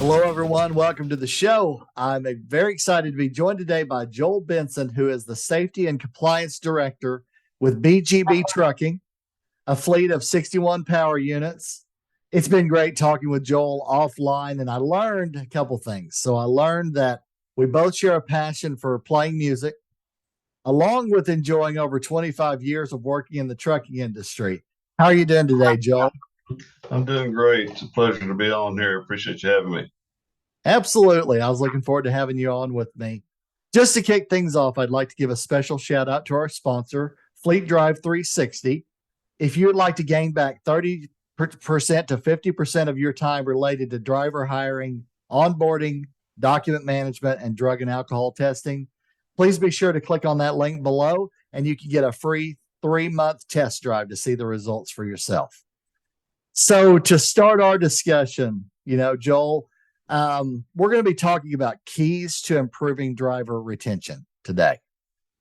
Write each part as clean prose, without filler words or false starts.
Hello, everyone. Welcome to the show. I'm very excited to be joined today by Joel Benson, who is the Safety and Compliance Director with BGB Trucking, a fleet of 61 power units. It's been great talking with Joel offline, and I learned a couple things. So I learned that we both share a passion for playing music, along with enjoying over 25 years of working in the trucking industry. How are you doing today, Joel? I'm doing great. It's a pleasure to be on here. Appreciate you having me. Absolutely. I was looking forward to having you on with me. Just to kick things off, I'd like to give a special shout out to our sponsor, Fleet Drive 360. If you would like to gain back 30% to 50% of your time related to driver hiring, onboarding, document management, and drug and alcohol testing, please be sure to click on that link below and you can get a free 3-month test drive to see the results for yourself. So to start our discussion, Joel, we're going to be talking about keys to improving driver retention today.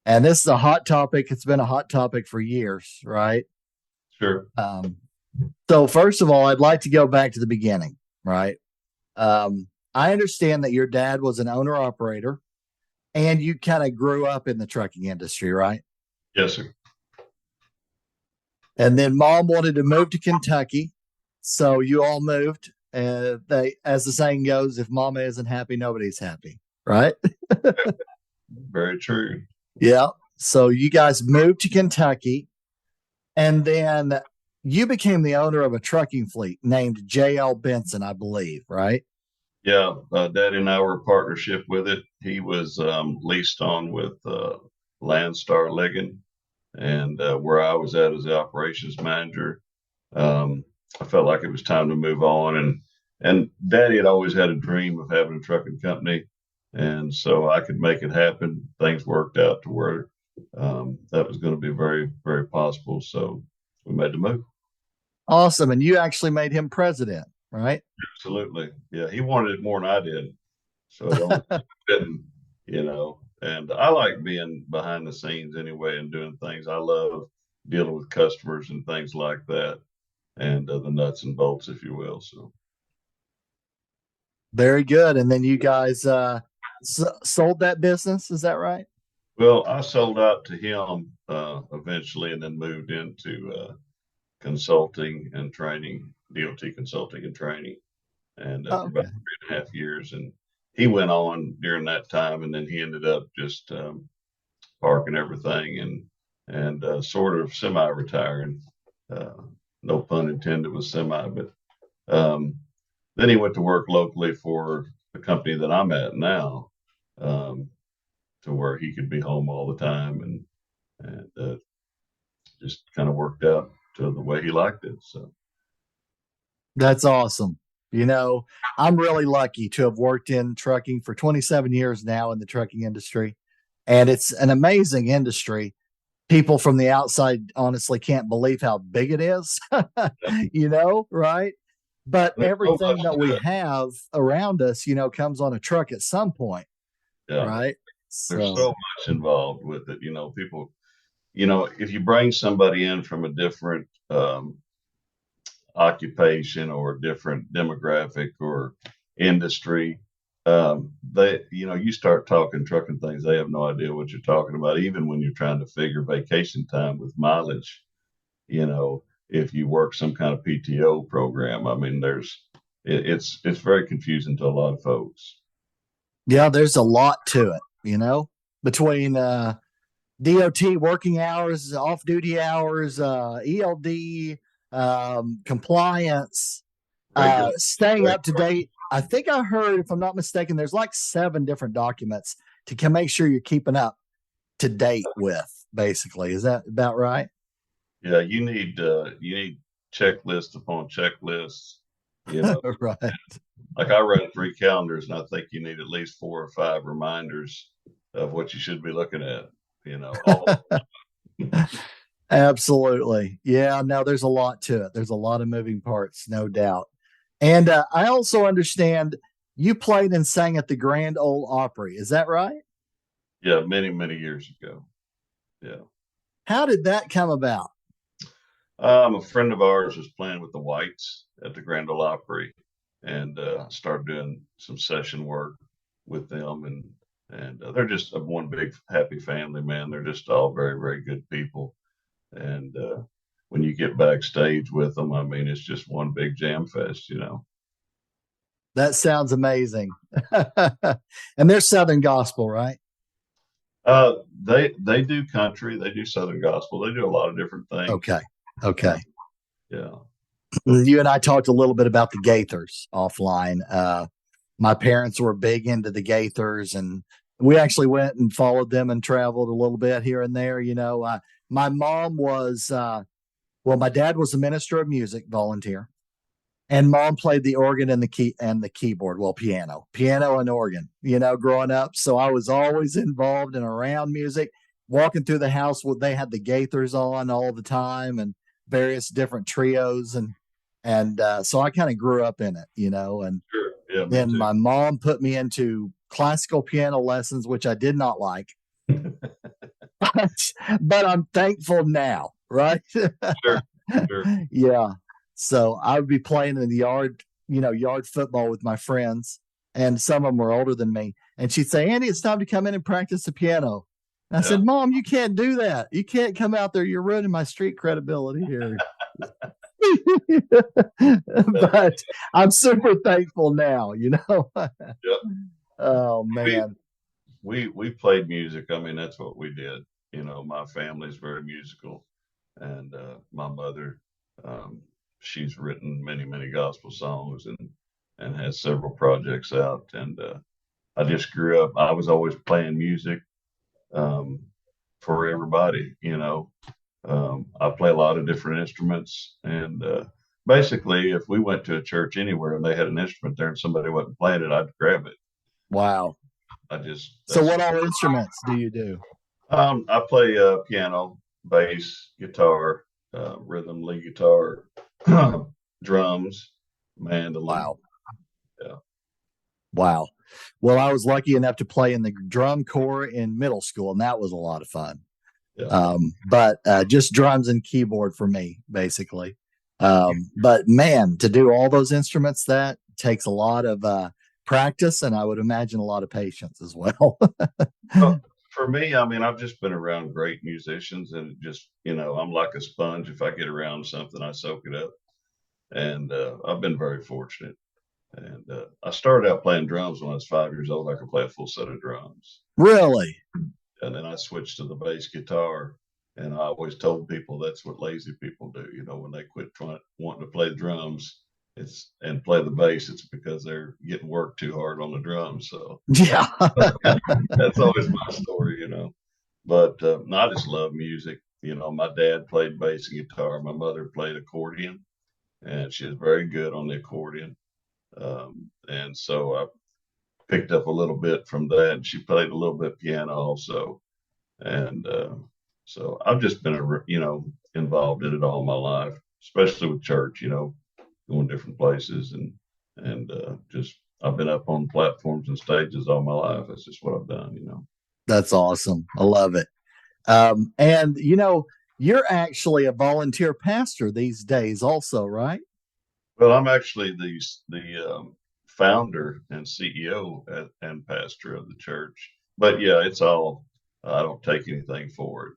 And this is a hot topic. It's been a hot topic for years, right? Sure. So first of all, I'd like to go back to the beginning, right? I understand that your dad was an owner operator and you kind of grew up in the trucking industry, right? Yes, sir. And then mom wanted to move to Kentucky. So you all moved. As the saying goes, if mama isn't happy, nobody's happy, right? Very true. Yeah. So you guys moved to Kentucky, and then you became the owner of a trucking fleet named J.L. Benson, I believe, right? Yeah, Daddy and I were a partnership with it. He was leased on with Landstar Liggin, and where I was at as the operations manager. I felt like it was time to move on, and Daddy had always had a dream of having a trucking company, and so I could make it happen. Things worked out to where that was going to be very, very possible. So we made the move. Awesome. And you actually made him president, right? Absolutely. Yeah, he wanted it more than I did. So it almost didn't, And I like being behind the scenes anyway and doing things. I love dealing with customers and things like that, and the nuts and bolts, if you will. So Very good. And then you guys sold that business. Is that right? well, I sold out to him eventually, and then moved into consulting and training, DOT consulting and training, and for about 3.5 years. And he went on during that time, and then he ended up just parking everything and sort of semi-retiring. No pun intended with semi, but then he went to work locally for the company that I'm at now, to where he could be home all the time, and just kind of worked out to the way he liked it. So That's awesome. I'm really lucky to have worked in trucking for 27 years now in the trucking industry. And it's an amazing industry. People from the outside honestly can't believe how big it is, right? But everything that we have around us, comes on a truck at some point, yeah, right? there's So so much involved with it. People, if you bring somebody in from a different occupation or different demographic or industry, you start talking trucking things, they have no idea what you're talking about. Even when you're trying to figure vacation time with mileage, if you work some kind of PTO program, I mean, it's very confusing to a lot of folks. yeah, there's a lot to it, between DOT working hours, off duty hours, ELD, compliance, staying up to date. I think I heard, if I'm not mistaken, there's like 7 different documents to make sure you're keeping up to date with, basically. Is that about right? Yeah, you need checklist upon checklists. Right. Like I run 3 calendars, and I think you need at least 4 or 5 reminders of what you should be looking at. All Absolutely. Yeah, no, there's a lot to it. There's a lot of moving parts, no doubt. And I also understand you played and sang at the Grand Ole Opry. Is that right? Yeah, many, many years ago. Yeah. How did that come about? A friend of ours was playing with the Whites at the Grand Ole Opry, and started doing some session work with them, and they're just one big happy family, man. They're just all very, very good people. And when you get backstage with them, I mean, it's just one big jam fest, you know. That sounds amazing. And they're Southern gospel, right? They do country, they do Southern gospel, they do a lot of different things. Okay. Okay. Yeah. You and I talked a little bit about the Gaithers offline. My parents were big into the Gaithers, and we actually went and followed them and traveled a little bit here and there. My mom was, well, my dad was a minister of music volunteer, and mom played the organ and the keyboard, well, piano and organ, growing up. So I was always involved and around music, walking through the house where they had the Gaithers on all the time and various different trios. And so I kind of grew up in it, and Sure. Yeah, me then too. my mom put me into classical piano lessons, which I did not like, but I'm thankful now, right? Sure. Sure. Yeah. So I would be playing in the yard, yard football with my friends, and some of them were older than me. And she'd say, Andy, it's time to come in and practice the piano. And I Yeah. said, Mom, you can't do that. You can't come out there. You're ruining my street credibility here. But I'm super thankful now, Yeah. Oh, We man. we played music. I mean, that's what we did. You know, my family's very musical, and my mother, um, she's written many, many gospel songs and has several projects out. And I just grew up. I was always playing music um, for everybody. You know, I play a lot of different instruments, and basically, if we went to a church anywhere and they had an instrument there and somebody wasn't playing it, I'd grab it. Wow. I just So, that's what all instruments do you do? I play piano, bass, guitar, rhythm, lead guitar, drums, mandolin. Wow. Yeah, Wow. Well, I was lucky enough to play in the drum corps in middle school, and that was a lot of fun. yeah. But just drums and keyboard for me, basically. But man, to do all those instruments, that takes a lot of practice, and I would imagine a lot of patience as well. Well, for me, I mean, I've just been around great musicians, and just I'm like a sponge. If I get around something, I soak it up, and I've been very fortunate. And I started out playing drums when I was 5 years old. I could play a full set of drums. Really? And then I switched to the bass guitar. And I always told people that's what lazy people do. You know, when they quit wanting to play the drums, and play the bass, it's because they're getting worked too hard on the drums. So Yeah. that's always my story, you know. But I just love music. You know, my dad played bass and guitar. My mother played accordion, and she was very good on the accordion. And so I picked up a little bit from that. She played a little bit piano also, and so I've just been involved in it all my life, especially with church. You know, going different places and just I've been up on platforms and stages all my life. That's just what I've done. You know. That's awesome. I love it. And you're actually a volunteer pastor these days, also, right? Well, I'm actually the founder and CEO and pastor of the church. But yeah, it's all I don't take anything for it.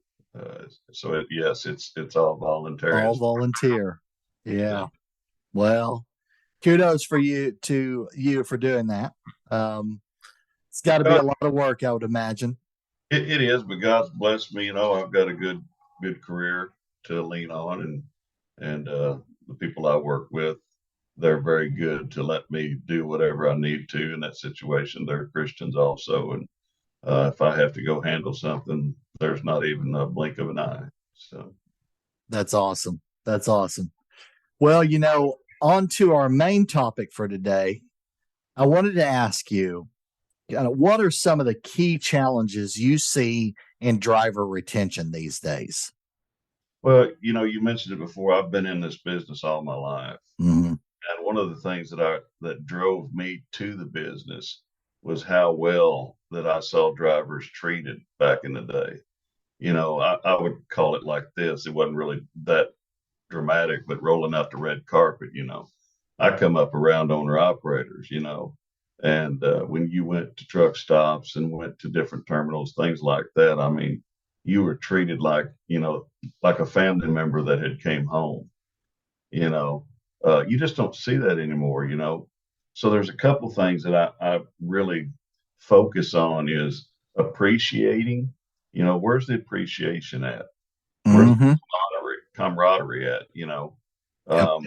Yes, it's all voluntary. All volunteer. Yeah. Yeah. Well, kudos for you for doing that. Um, it's got to be a lot of work, I would imagine. It is, but God's blessed me. You know, I've got a good career to lean on, and the people I work with, they're very good to let me do whatever I need to in that situation. They're Christians also, and if I have to go handle something, there's not even a blink of an eye. So That's awesome. That's awesome. Well, on to our main topic for today. I wanted to ask you, what are some of the key challenges you see in driver retention these days? well, you mentioned it before. I've been in this business all my life. Mm-hmm. And one of the things that drove me to the business was how well that I saw drivers treated back in the day. You know, I would call it like this. It wasn't really that dramatic, but rolling out the red carpet, I come up around owner operators, and when you went to truck stops and went to different terminals, things like that, I mean, you were treated like, like a family member that had came home, you know. You just don't see that anymore. So there's a couple things that I really focus on is appreciating, where's the appreciation at? Where's the Mm-hmm. camaraderie at? Yep. Um,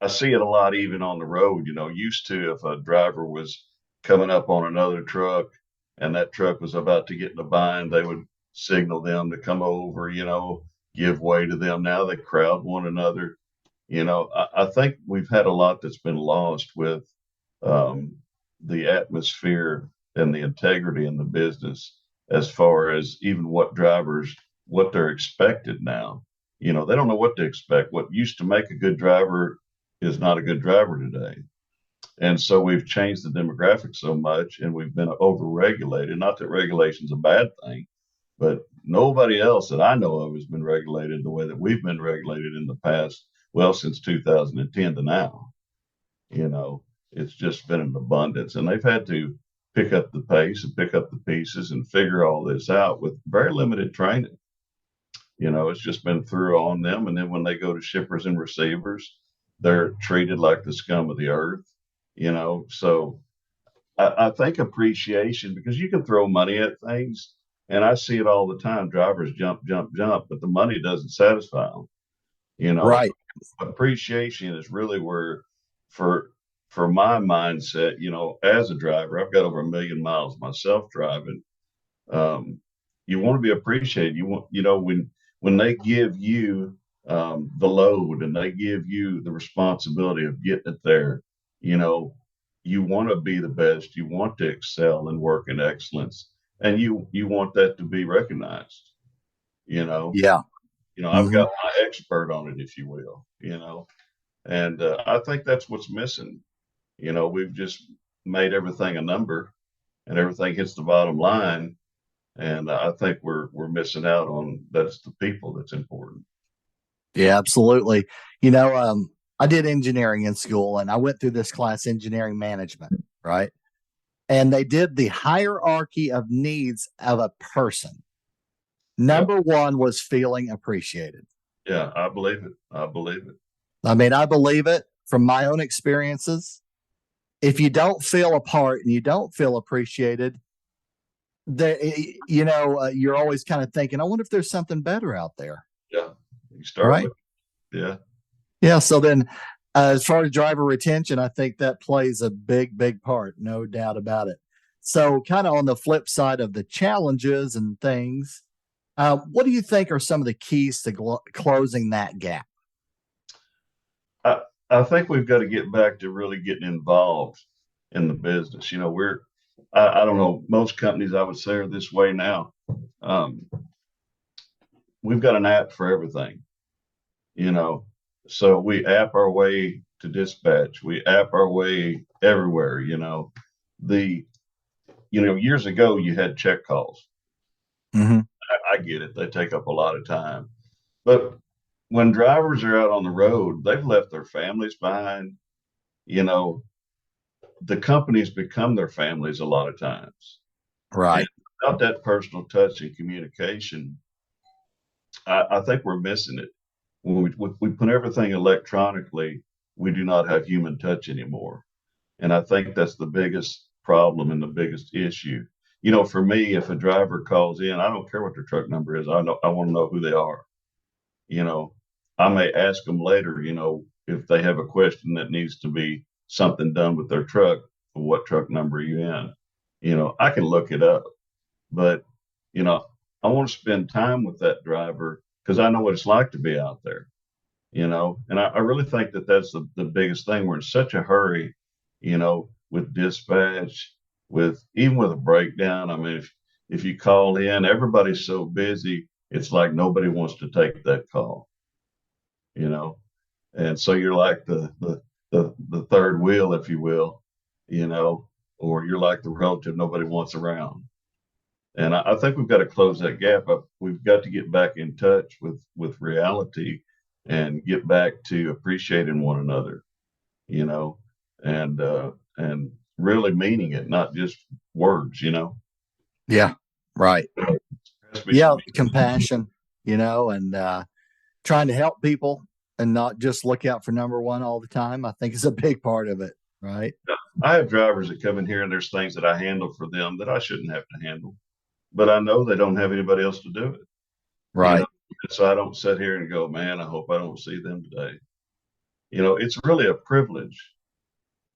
I see it a lot even on the road. Used to, if a driver was coming up on another truck and that truck was about to get in a bind, they would signal them to come over, give way to them. Now they crowd one another. I think we've had a lot that's been lost with um, the atmosphere and the integrity in the business as far as even what they're expected now. They don't know what to expect. What used to make a good driver is not a good driver today. And so we've changed the demographics so much and we've been over-regulated. Not that regulation's a bad thing, but nobody else that I know of has been regulated the way that we've been regulated in the past, well, since 2010 to now. You know, it's just been an abundance, and they've had to pick up the pace and pick up the pieces and figure all this out with very limited training. It's just been through on them. And then when they go to shippers and receivers, they're treated like the scum of the earth, So I think appreciation, because you can throw money at things, and I see it all the time. Drivers jump, jump, jump, but the money doesn't satisfy them. You know, Right. appreciation is really where, for for my mindset, as a driver, I've got over 1 million miles myself driving. Um, you want to be appreciated. When they give you the load and they give you the responsibility of getting it there, you know, you want to be the best. You want to excel and work in excellence, and you want that to be recognized. You know, Yeah. I've Mm-hmm. got my expert on it, if you will. And I think that's what's missing. We've just made everything a number, and everything hits the bottom line, and I think we're missing out on that's the people that's important. Yeah, absolutely. You know, I did engineering in school and I went through this class, engineering management, right? And they did the hierarchy of needs of a person. Yeah, Number one was feeling appreciated. yeah, I believe it. I believe it. I mean, I believe it from my own experiences. If you don't feel a part and you don't feel appreciated, you're always kind of thinking, I wonder if there's something better out there, Yeah, you start right? with yeah, Yeah. So then, as far as driver retention, I think that plays a big, big part, no doubt about it. So, kind of on the flip side of the challenges and things, what do you think are some of the keys to closing that gap? I I think we've got to get back to really getting involved in the business. I don't know, most companies I would say are this way now. Um, we've got an app for everything, you know. So we app our way to dispatch. We app our way everywhere. The years ago you had check calls. Mm-hmm. I get it. They take up a lot of time. But when drivers are out on the road, they've left their families behind. You know, the companies become their families a lot of times. And Right. without that personal touch and communication, I think we're missing it. When we put everything electronically, we do not have human touch anymore. And I think that's the biggest problem and the biggest issue. For me, if a driver calls in, I don't care what their truck number is. I want to know who they are. You know, I may ask them later, if they have a question that needs to be something done with their truck, what truck number are you in? I can look it up, but, you know, I want to spend time with that driver because I know what it's like to be out there, and I really think that that's the biggest thing. We're in such a hurry, with dispatch, even with a breakdown. I mean, if you call in, everybody's so busy, it's like nobody wants to take that call, you know, and so you're like the third wheel, if you will, you know, or you're like the relative nobody wants around. And I think we've got to close that gap up. We've got to get back in touch with reality and get back to appreciating one another. you know, and really meaning it, not just words, you know. Yeah. Right. There has to be Yeah. some. Compassion, and trying to help people and not just look out for number one all the time, I think is a big part of it. Right. I have drivers that come in here and there's things that I handle for them that I shouldn't have to handle, but I know they don't have anybody else to do it, you know. Right. So I don't sit here and go, man, I hope I don't see them today. It's really a privilege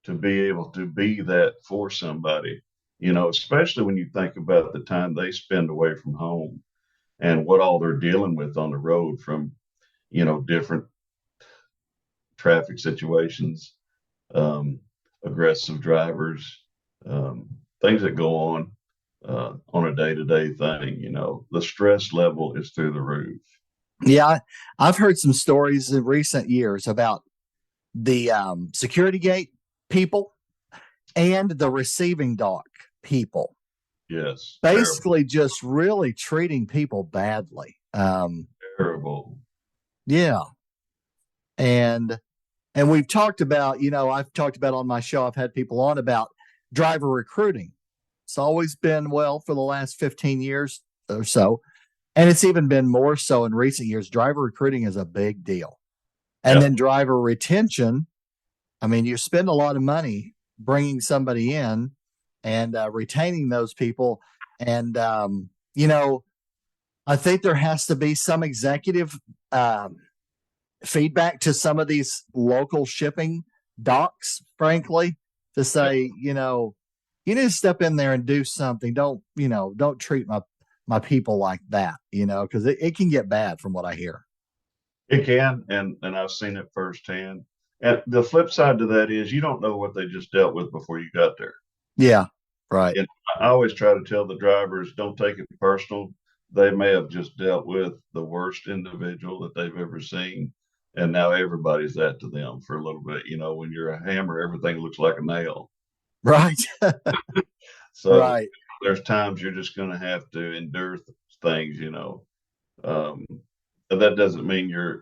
to be able to be that for somebody, especially when you think about the time they spend away from home and what all they're dealing with on the road from, different traffic situations, um, aggressive drivers, um, things that go on a day to day thing. The stress level is through the roof. Yeah. I've heard some stories in recent years about the security gate people and the receiving dock people Yes, terrible, basically just really treating people badly. terrible. Yeah. And we've talked about, I've talked about on my show, I've had people on about driver recruiting. It's always been, well, for the last 15 years or so. And it's even been more so in recent years. Driver recruiting is a big deal. And Yep. then driver retention. I mean, you spend a lot of money bringing somebody in and retaining those people. And, I think there has to be some executive um, feedback to some of these local shipping docks, frankly, to say, you need to step in there and do something. Don't treat my people like that, because it can get bad from what I hear. It can, and I've seen it firsthand. And the flip side to that is you don't know what they just dealt with before you got there. Yeah. Right. And I always try to tell the drivers, don't take it personal. They may have just dealt with the worst individual that they've ever seen. And now everybody's that to them for a little bit. When you're a hammer, everything looks like a nail. Right. So Right. there's times you're just going to have to endure things. Um, but that doesn't mean you're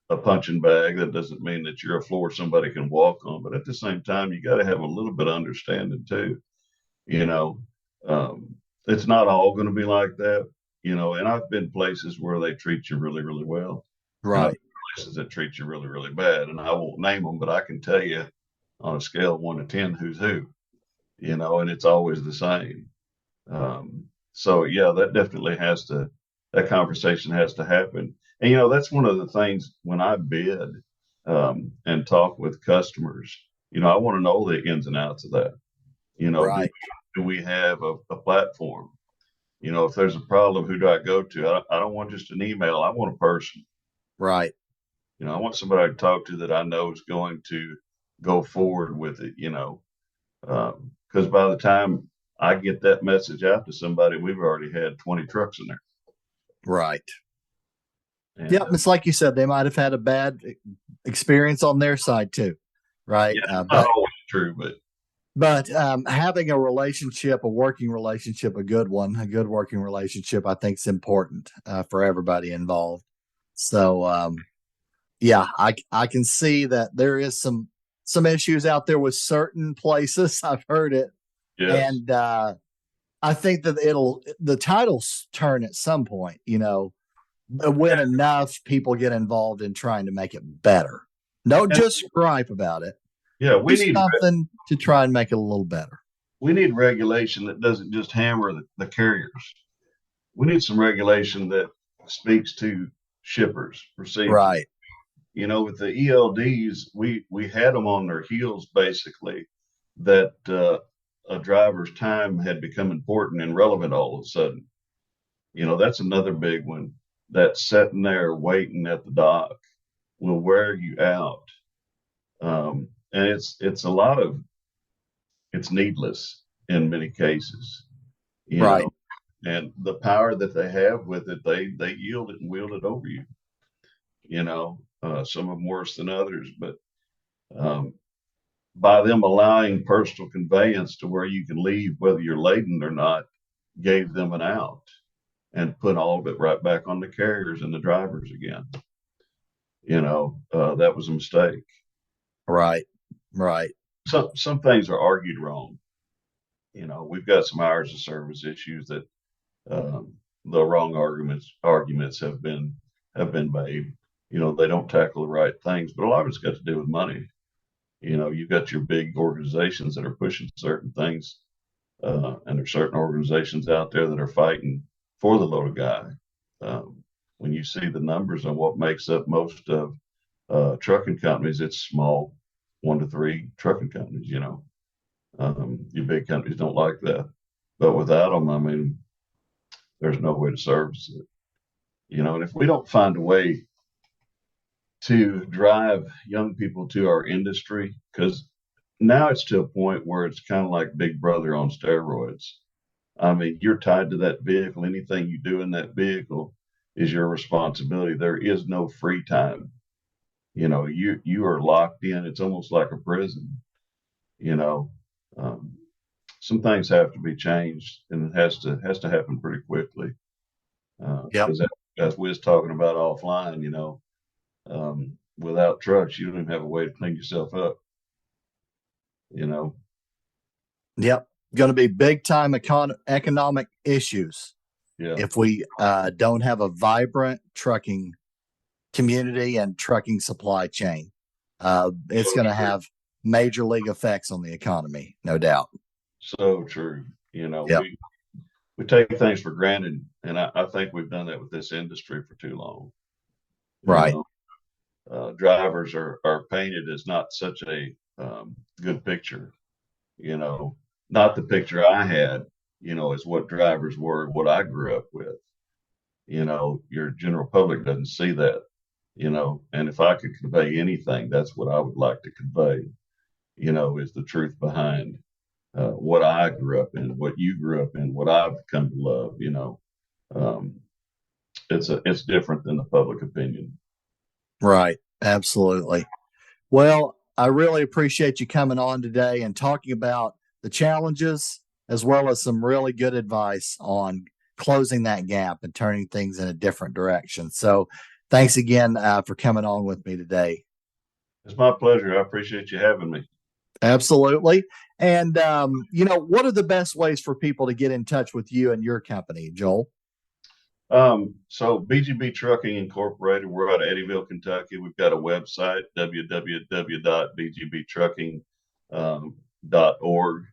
a punching bag. That doesn't mean that you're a floor somebody can walk on. But at the same time, you got to have a little bit of understanding too. You know, um, it's not all going to be like that. And I've been places where they treat you really, really well, and I've Right. been places that treat you really, really bad. And I won't name them, but I can tell you on a scale of 1 to 10 who's who. And it's always the same. So yeah, that conversation has to happen. And that's one of the things when I bid and talk with customers. I want to know the ins and outs of that. Do Right. we have a platform? If there's a problem, who do I go to? I don't want just an email. I want a person. Right. I want somebody to talk to that I know is going to go forward with it. Because by the time I get that message out to somebody, we've already had 20 trucks in there. Right. And Yeah, it's like you said, they might have had a bad experience on their side too, right? yeah, it's not always true, but having a relationship, a working relationship, a good one, a good working relationship, I think is important for everybody involved. So, yeah, I can see that there is some issues out there with certain places. I've heard it, yes. and I think that the titles turn at some point. When enough people get involved in trying to make it better. Don't And just gripe about it. yeah, Do something to try and make it a little better. we need regulation that doesn't just hammer the carriers. We need some regulation that speaks to shippers, receivers. Right. With the ELDs, we had them on their heels basically that a driver's time had become important and relevant all of a sudden. That's another big one. That sitting there waiting at the dock will wear you out. And it's a lot of it's needless in many cases, you Right. know, and the power that they have with it, they yield it and wield it over you. Some of them worse than others, but um, by them allowing personal conveyance to where you can leave whether you're laden or not, gave them an out and put all of it right back on the carriers and the drivers again. That was a mistake. Right. Right. Some things are argued wrong. We've got some hours of service issues that the wrong arguments have been made. They don't tackle the right things, but a lot of it's got to do with money. You've got your big organizations that are pushing certain things, and there's certain organizations out there that are fighting for the little guy. When you see the numbers on what makes up most of trucking companies, it's small, 1 to 3 trucking companies. Your big companies don't like that, but without them, I mean, there's no way to service it. And if we don't find a way to drive young people to our industry, because now it's to a point where it's kind of like Big Brother on steroids. I mean, you're tied to that vehicle. Anything you do in that vehicle is your responsibility. There is no free time. You are locked in. It's almost like a prison. You know, um, some things have to be changed, and it has to happen pretty quickly. Yep. Because as we was talking about offline, without trucks, you don't even have a way to clean yourself up. You know, Yep. Going to be big time economic issues yeah. if we don't have a vibrant trucking community and trucking supply chain. It's going to have major league effects on the economy, no doubt. So true. Yep. We take things for granted, and I think we've done that with this industry for too long. Right. Drivers are painted as not such a good picture. Not the picture I had. Is what drivers were, what I grew up with. Your general public doesn't see that. And if I could convey anything, that's what I would like to convey. Is the truth behind what I grew up in, what you grew up in, what I've come to love. Um, it's different than the public opinion. Right. Absolutely. Well, I really appreciate you coming on today and talking about the challenges as well as some really good advice on closing that gap and turning things in a different direction. So, thanks again for coming on with me today. It's my pleasure. I appreciate you having me. Absolutely. And, what are the best ways for people to get in touch with you and your company, Joel? So BGB Trucking Incorporated, we're out of Eddyville, Kentucky. We've got a website, www.bgbtrucking.org,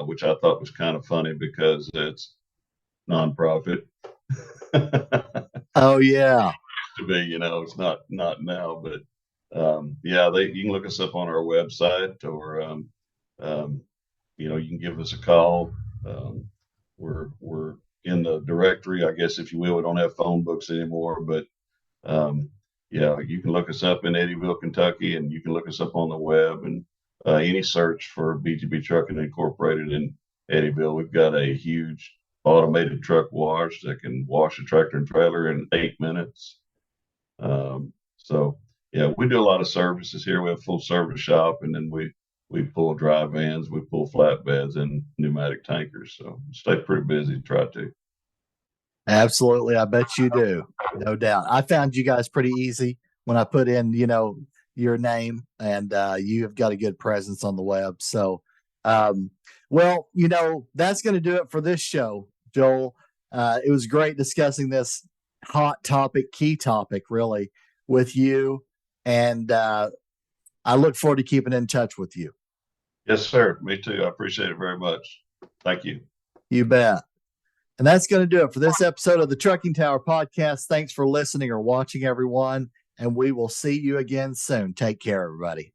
which I thought was kind of funny because it's nonprofit. Oh, yeah. To be, it's not now, but yeah, you can look us up on our website, or you can give us a call. We're in the directory, I guess, if you will. We don't have phone books anymore, but yeah, you can look us up in Eddyville, Kentucky, and you can look us up on the web, and any search for BGB Trucking Incorporated in Eddyville. We've got a huge automated truck wash that can wash a tractor and trailer in 8 minutes. So yeah, we do a lot of services here. We have a full service shop, and then we pull dry vans, we pull flatbeds and pneumatic tankers. So stay pretty busy, try to. Absolutely. I bet you do. No doubt. I found you guys pretty easy when I put in, your name, and you have got a good presence on the web. So, well, that's going to do it for this show, Joel. It was great discussing this hot topic, key topic, really, with you. And I look forward to keeping in touch with you. Yes, sir. Me too. I appreciate it very much. Thank you. You bet. And that's going to do it for this episode of the Trucking Tower Podcast. Thanks for listening or watching, everyone. And we will see you again soon. Take care, everybody.